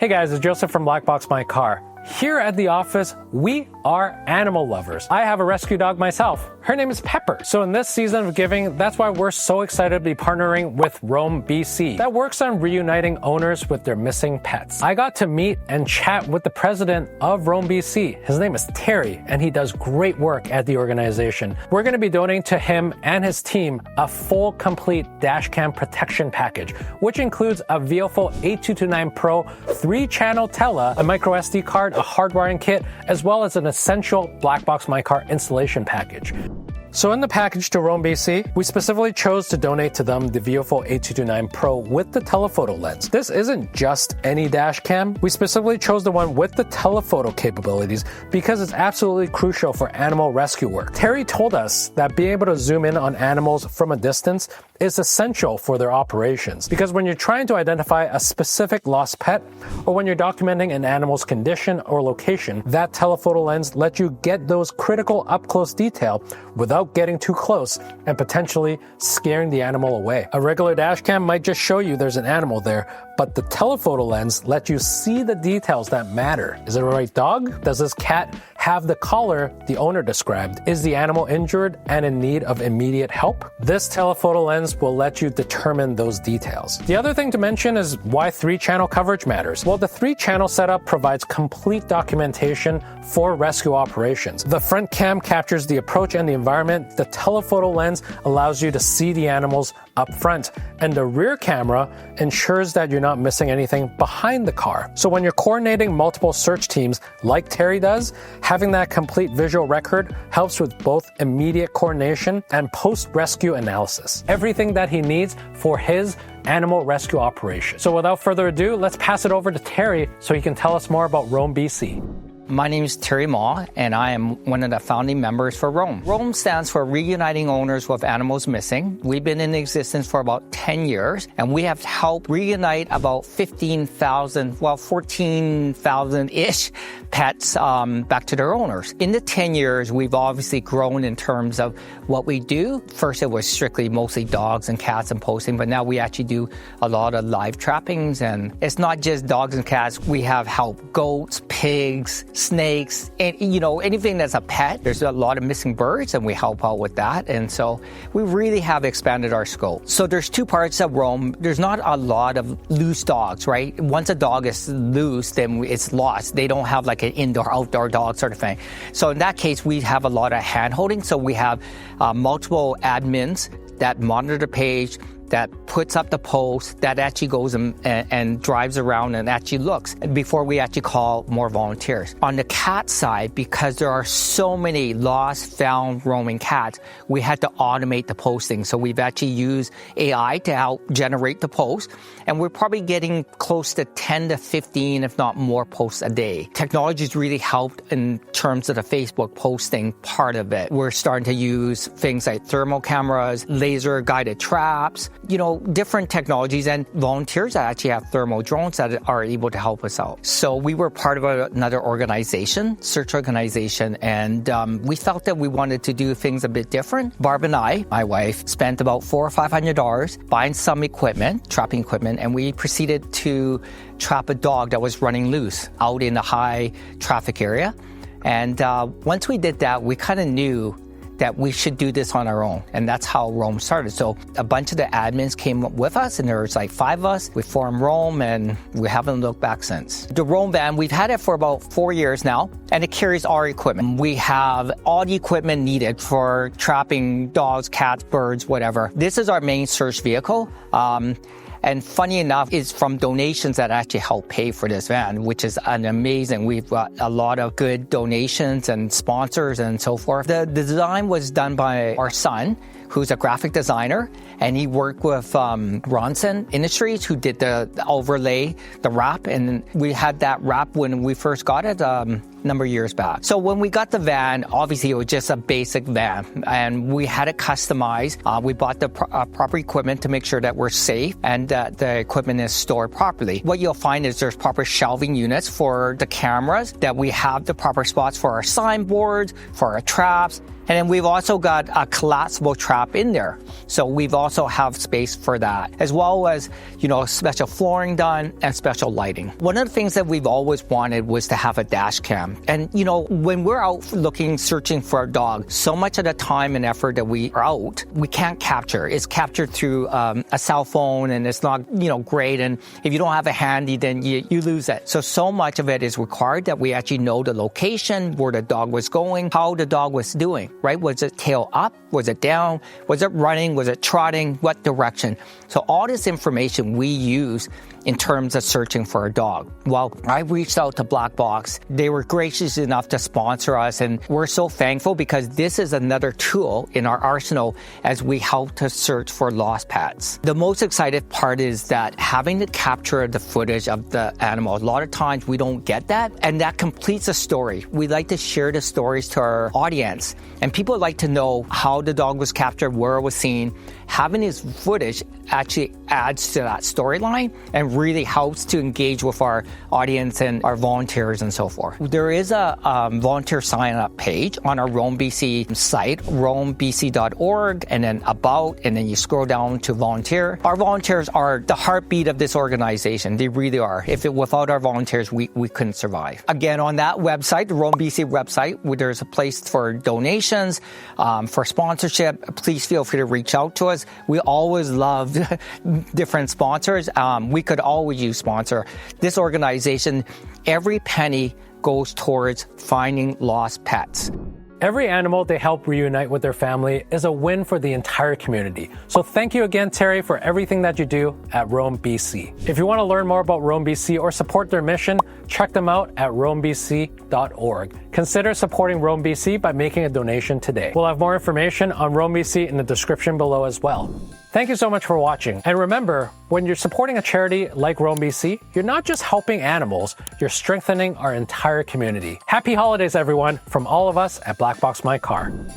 Hey guys, it's Joseph from BlackboxMyCar. Here at the office, we are animal lovers. I have a rescue dog myself. Her name is Pepper. So in this season of giving, that's why we're so excited to be partnering with Roam BC that works on reuniting owners with their missing pets. I got to meet and chat with the president of Roam BC. His name is Terry, and he does great work at the organization. We're going to be donating to him and his team a full, complete dashcam protection package, which includes a VIOFO 8229 Pro 3-channel tele, a MicroSD card, a hardwiring kit, as well as an essential BlackboxMyCar installation package. So in the package to Roam BC, we specifically chose to donate to them the VIOFO 8229 Pro with the telephoto lens. This isn't just any dash cam. We specifically chose the one with the telephoto capabilities because it's absolutely crucial for animal rescue work. Terry told us that being able to zoom in on animals from a distance is essential for their operations, because when you're trying to identify a specific lost pet or when you're documenting an animal's condition or location, that telephoto lens lets you get those critical up-close detail without getting too close and potentially scaring the animal away. A regular dash cam might just show you there's an animal there, but the telephoto lens lets you see the details that matter. Is it a right dog? Does this cat have the collar the owner described? Is the animal injured and in need of immediate help? This telephoto lens will let you determine those details. The other thing to mention is why 3-channel coverage matters. Well, the 3-channel setup provides complete documentation for rescue operations. The front cam captures the approach and the environment. The telephoto lens allows you to see the animals up front, and the rear camera ensures that you're not missing anything behind the car. So when you're coordinating multiple search teams like Terry does, having that complete visual record helps with both immediate coordination and post-rescue analysis. Everything that he needs for his animal rescue operation. So without further ado, let's pass it over to Terry so he can tell us more about Roam BC. My name is Terry Ma, and I am one of the founding members for Roam. Roam stands for Reuniting Owners with Animals Missing. We've been in existence for about 10 years, and we have helped reunite about 14,000-ish pets back to their owners. In the 10 years, we've obviously grown in terms of what we do. First, it was strictly mostly dogs and cats and posting, but now we actually do a lot of live trappings, and it's not just dogs and cats. We have helped goats, pigs, snakes, and anything that's a pet. There's a lot of missing birds, and we help out with that. And so we really have expanded our scope. So there's two parts of Roam. There's not a lot of loose dogs, right? Once a dog is loose, then it's lost. They don't have like an indoor-outdoor dog sort of thing. So in that case, we have a lot of hand-holding. So we have multiple admins that monitor the page, that puts up the post, that actually goes and drives around and actually looks before we actually call more volunteers. On the cat side, because there are so many lost, found, roaming cats, we had to automate the posting. So we've actually used AI to help generate the post, and we're probably getting close to 10 to 15, if not more, posts a day. Technology's really helped in terms of the Facebook posting part of it. We're starting to use things like thermal cameras, laser guided traps, different technologies, and volunteers that actually have thermal drones that are able to help us out. So we were part of another organization, search organization, and we felt that we wanted to do things a bit different. Barb and I, my wife, spent about $400 or $500 buying some equipment, trapping equipment, and we proceeded to trap a dog that was running loose out in a high traffic area. And once we did that, we kind of knew that we should do this on our own. And that's how Roam started. So a bunch of the admins came with us, and there was like 5 of us. We formed Roam, and we haven't looked back since. The Roam van, we've had it for about 4 years now, and it carries our equipment. We have all the equipment needed for trapping dogs, cats, birds, whatever. This is our main search vehicle. And funny enough, it's from donations that actually help pay for this van, which is amazing. We've got a lot of good donations and sponsors and so forth. The design was done by our son, who's a graphic designer, and he worked with Ronson Industries, who did the overlay, the wrap, and we had that wrap when we first got it a number of years back. So when we got the van, obviously it was just a basic van, and we had it customized. We bought the proper equipment to make sure that we're safe and that the equipment is stored properly. What you'll find is there's proper shelving units for the cameras, that we have the proper spots for our signboards, for our traps, And then we've also got a collapsible trap in there. So we've also have space for that, as well as, special flooring done and special lighting. One of the things that we've always wanted was to have a dash cam. And, when we're out looking, searching for a dog, so much of the time and effort that we are out, we can't capture. It's captured through a cell phone, and it's not, great. And if you don't have it handy, then you lose it. So much of it is required that we actually know the location, where the dog was going, how the dog was doing, right? Was it tail up? Was it down? Was it running? Was it trotting? What direction? So all this information we use in terms of searching for a dog. Well, I reached out to Black Box. They were gracious enough to sponsor us, and we're so thankful because this is another tool in our arsenal as we help to search for lost pets. The most excited part is that having to capture the footage of the animal, a lot of times we don't get that, and that completes a story. We like to share the stories to our audience, and people like to know how the dog was captured, where it was seen. Having this footage actually adds to that storyline and really helps to engage with our audience and our volunteers and so forth. There is a volunteer sign-up page on our Roam BC site, roambc.org, and then about, and then you scroll down to volunteer. Our volunteers are the heartbeat of this organization. They really are. Without our volunteers, we couldn't survive. Again, on that website, the Roam BC website, where there's a place for donations, for sponsorship. Please feel free to reach out to us. We always love different sponsors. We could always use sponsor. This organization, every penny goes towards finding lost pets. Every animal they help reunite with their family is a win for the entire community. So thank you again, Terry, for everything that you do at Roam BC. If you want to learn more about Roam BC or support their mission, check them out at roambc.org. Consider supporting Roam BC by making a donation today. We'll have more information on Roam BC in the description below as well. Thank you so much for watching. And remember, when you're supporting a charity like Roam BC, you're not just helping animals, you're strengthening our entire community. Happy holidays, everyone, from all of us at BlackboxMyCar.